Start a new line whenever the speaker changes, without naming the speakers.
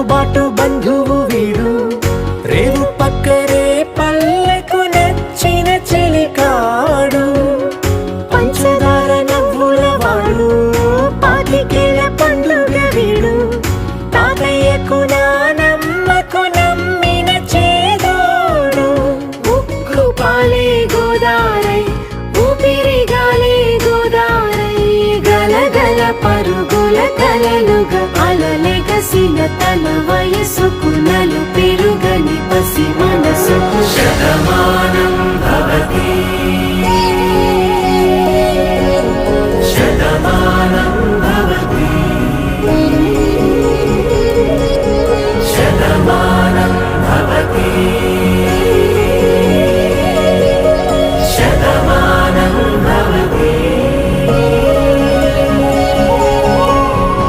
బాటు బంధువు వీడు, రేవు పక్కరే పల్లెకు నచ్చిన చెలికాడు. పంచదార నవ్వుల వాడు, పాతికేళ్ల పండుగ వీడు, తాతయ్యకు నానమ్మకు నమ్మిన చేదోడు. ఉక్కు పాలే గోదారై, ఊపిరి గాలే గోదారై, గలగల పరుగుల కలలుగా అలలెగసిన తన వయసుకు నలుపే